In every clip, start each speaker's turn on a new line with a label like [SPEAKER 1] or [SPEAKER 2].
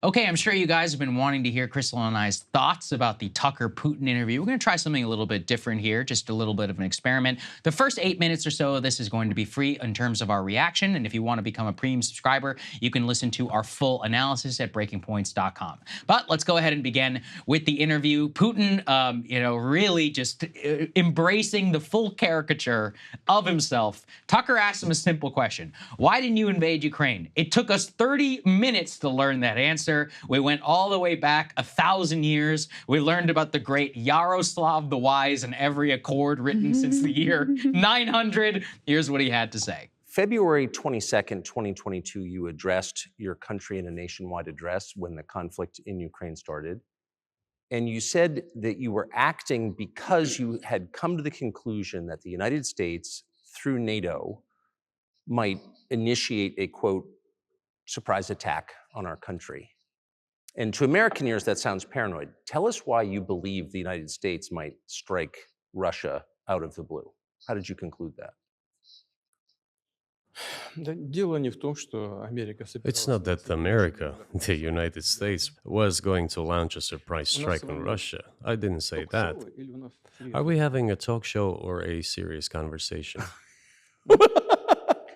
[SPEAKER 1] Okay, I'm sure you guys have been wanting to hear Krystal and I's thoughts about the Tucker Putin interview. We're going to try something a little bit different here, just a little bit of an experiment. The first 8 minutes or so of this is going to be free in terms of our reaction. And if you want to become a premium subscriber, you can listen to our full analysis at breakingpoints.com. But let's go ahead and begin with the interview. Putin, really just embracing the full caricature of himself. Tucker asked him a simple question. Why didn't you invade Ukraine? It took us 30 minutes to learn that answer. We went all the way back 1,000 years. We learned about the great Yaroslav the Wise and every accord written since the year 900. Here's what he had to say.
[SPEAKER 2] February 22nd, 2022, you addressed your country in a nationwide address when the conflict in Ukraine started. And you said that you were acting because you had come to the conclusion that the United States, through NATO, might initiate a, quote, surprise attack on our country. And to American ears, that sounds paranoid. Tell us why you believe the United States might strike Russia out of the blue. How did you conclude that?
[SPEAKER 3] It's not that America, the United States, was going to launch a surprise strike on Russia. I didn't say that. Are we having a talk show or a serious conversation?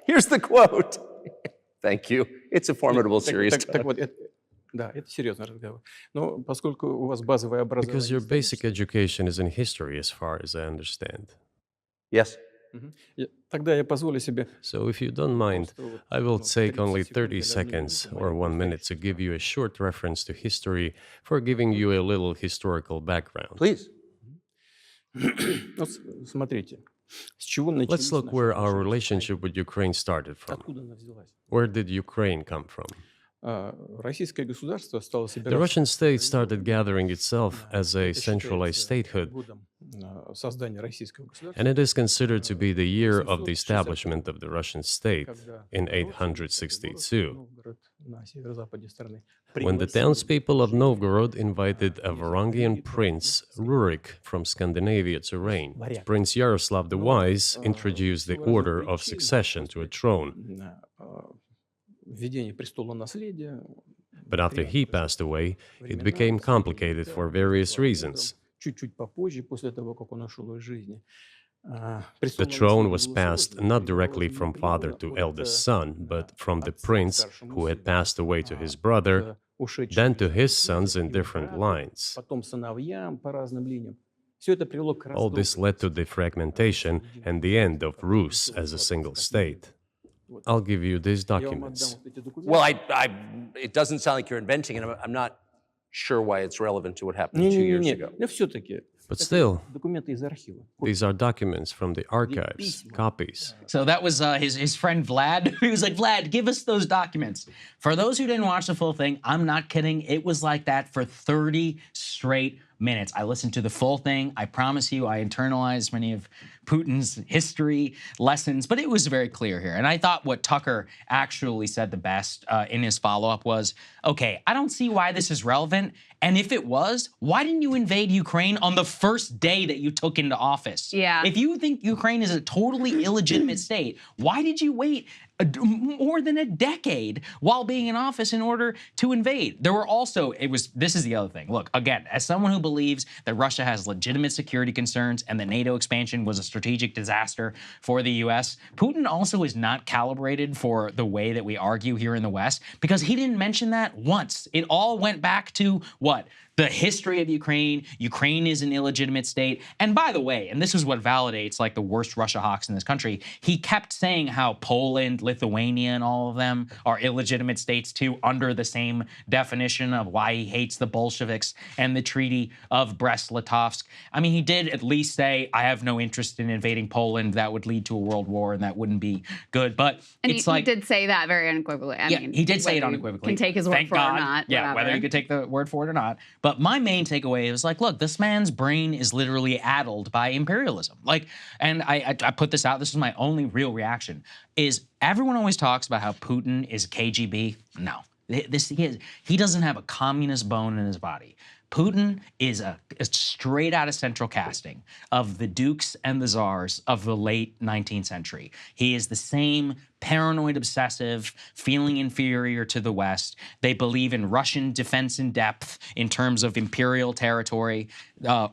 [SPEAKER 2] Here's the quote. Thank you. It's a formidable, serious talk.
[SPEAKER 3] Because your basic education is in history, as far as I understand.
[SPEAKER 2] Yes.
[SPEAKER 3] So if you don't mind, I will take only 30 seconds or 1 minute to give you a short reference to history for giving you a little historical background.
[SPEAKER 2] Please.
[SPEAKER 3] Let's look where our relationship with Ukraine started from. Where did Ukraine come from? The Russian state started gathering itself as a centralized statehood, and it is considered to be the year of the establishment of the Russian state in 862, when the townspeople of Novgorod invited a Varangian prince, Rurik, from Scandinavia to reign. Prince Yaroslav the Wise introduced the order of succession to a throne. But after he passed away, it became complicated for various reasons. The throne was passed not directly from father to eldest son, but from the prince who had passed away to his brother, then to his sons in different lines. All this led to the fragmentation and the end of Rus as a single state. I'll give you these documents.
[SPEAKER 2] Well, it doesn't sound like you're inventing it. I'm not sure why it's relevant to what happened 2 years ago.
[SPEAKER 3] But still, these are documents from the archives, copies.
[SPEAKER 1] So that was his friend Vlad. He was like, Vlad, give us those documents. For those who didn't watch the full thing, I'm not kidding. It was like that for 30 straight minutes. I listened to the full thing. I promise you, I internalized many of Putin's history lessons, but it was very clear here. And I thought what Tucker actually said the best in his follow-up was, okay, I don't see why this is relevant. And if it was, why didn't you invade Ukraine on the first day that you took into office?
[SPEAKER 4] Yeah.
[SPEAKER 1] If you think Ukraine is a totally illegitimate state, why did you wait more than a decade while being in office in order to invade? There were also, this is the other thing. Look, again, as someone who believes that Russia has legitimate security concerns and that NATO expansion was a strategic disaster for the US, Putin also is not calibrated for the way that we argue here in the West, because he didn't mention that once. It all went back to what? The history of Ukraine. Ukraine is an illegitimate state. And by the way, and this is what validates like the worst Russia hawks in this country, he kept saying how Poland, Lithuania, and all of them are illegitimate states too, under the same definition of why he hates the Bolsheviks and the Treaty of Brest-Litovsk. I mean, he did at least say, I have no interest in invading Poland. That would lead to a world war and that wouldn't be good. But
[SPEAKER 4] and
[SPEAKER 1] it's
[SPEAKER 4] he did say that very unequivocally. I mean,
[SPEAKER 1] he did say it unequivocally.
[SPEAKER 4] Can take his word for it or not.
[SPEAKER 1] Yeah, whether you could take the word for it or not. But my main takeaway is like, look, this man's brain is literally addled by imperialism. Like, and I put this out, this is my only real reaction, is everyone always talks about how Putin is KGB. No, he doesn't have a communist bone in his body. Putin is a straight out of central casting of the dukes and the czars of the late 19th century. He is the same paranoid, obsessive, feeling inferior to the West. They believe in Russian defense in depth in terms of imperial territory.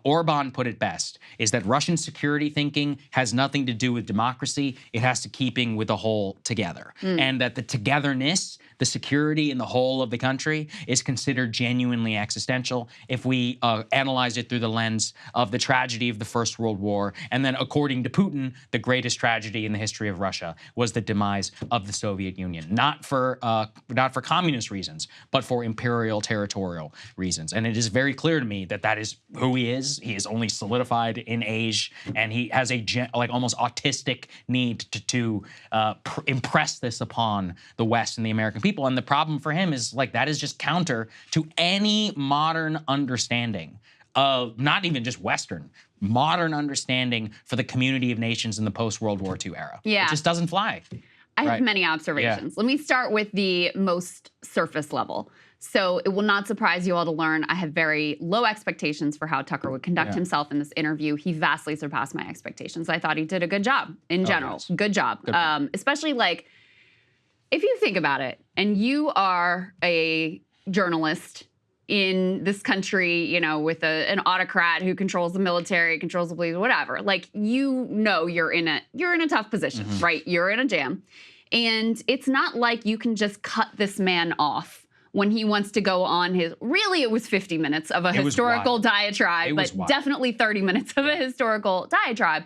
[SPEAKER 1] Orban put it best, is that Russian security thinking has nothing to do with democracy. It has to keeping with the whole together. And that the togetherness, the security in the whole of the country is considered genuinely existential if we analyze it through the lens of the tragedy of the First World War. And then, according to Putin, the greatest tragedy in the history of Russia was the demise of the Soviet Union, not for communist reasons, but for imperial territorial reasons. And it is very clear to me that that is who he is. He is only solidified in age, and he has a almost autistic need to impress this upon the West and the American people. And the problem for him is that is just counter to any modern understanding of, not even just Western, modern understanding for the community of nations in the post-World War II era.
[SPEAKER 4] Yeah.
[SPEAKER 1] It just doesn't fly.
[SPEAKER 4] I have many observations. Let me start with the most surface level. So it will not surprise you all to learn I have very low expectations for how Tucker would conduct himself in this interview. He vastly surpassed my expectations. I thought he did a good job in general.
[SPEAKER 1] Yes.
[SPEAKER 4] Good job. Especially if you think about it, and you are a journalist in this country, with an autocrat who controls the military, controls the police, whatever. You're in a tough position, right? You're in a jam. And it's not like you can just cut this man off when he wants to go on his, really it was 50 minutes of a historical diatribe, but definitely 30 minutes of a historical diatribe.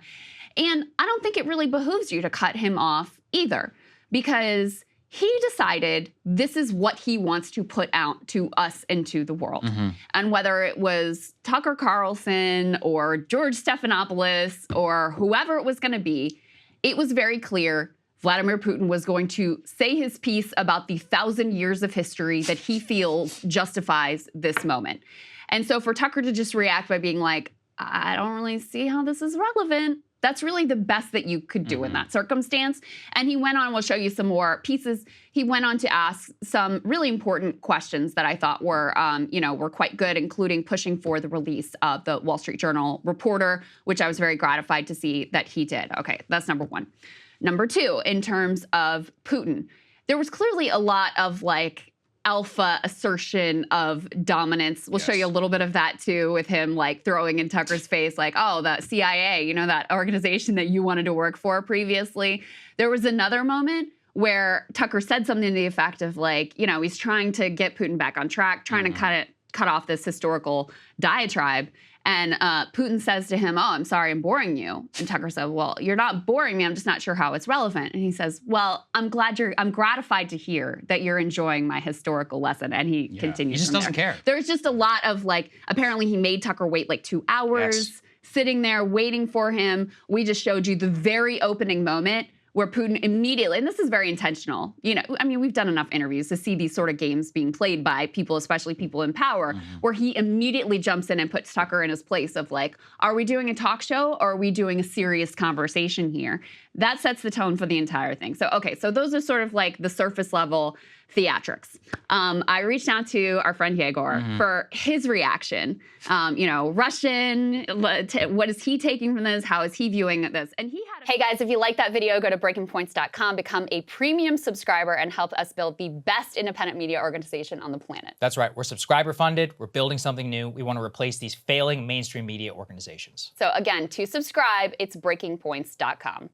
[SPEAKER 4] And I don't think it really behooves you to cut him off either, because he decided this is what he wants to put out to us and to the world. And whether it was Tucker Carlson or George Stephanopoulos or whoever it was going to be, it was very clear Vladimir Putin was going to say his piece about the 1,000 years of history that he feels justifies this moment. And so for Tucker to just react by being like, I don't really see how this is relevant, that's really the best that you could do in that circumstance. And he went on, we'll show you some more pieces. He went on to ask some really important questions that I thought were quite good, including pushing for the release of the Wall Street Journal reporter, which I was very gratified to see that he did. Okay, that's number one. Number two, in terms of Putin, there was clearly a lot of alpha assertion of dominance. We'll show you a little bit of that too, with him throwing in Tucker's face oh, the CIA, that organization that you wanted to work for previously. There was another moment where Tucker said something to the effect of he's trying to get Putin back on track, trying to cut off this historical diatribe. And Putin says to him, oh, I'm sorry, I'm boring you. And Tucker said, well, you're not boring me. I'm just not sure how it's relevant. And he says, well, I'm gratified to hear that you're enjoying my historical lesson. And he continues.
[SPEAKER 1] He just doesn't care.
[SPEAKER 4] There's just a lot of apparently he made Tucker wait 2 hours, sitting there waiting for him. We just showed you the very opening moment where Putin immediately, and this is very intentional, we've done enough interviews to see these sort of games being played by people, especially people in power, where he immediately jumps in and puts Tucker in his place of are we doing a talk show or are we doing a serious conversation here? That sets the tone for the entire thing. So, okay, so those are sort of the surface level theatrics. I reached out to our friend Yegor for his reaction. Russian, what is he taking from this? How is he viewing this? And he had Hey guys, if you like that video, go to breakingpoints.com, become a premium subscriber, and help us build the best independent media organization on the planet.
[SPEAKER 5] That's right. We're subscriber funded. We're building something new. We want to replace these failing mainstream media organizations.
[SPEAKER 4] So again, to subscribe, it's breakingpoints.com.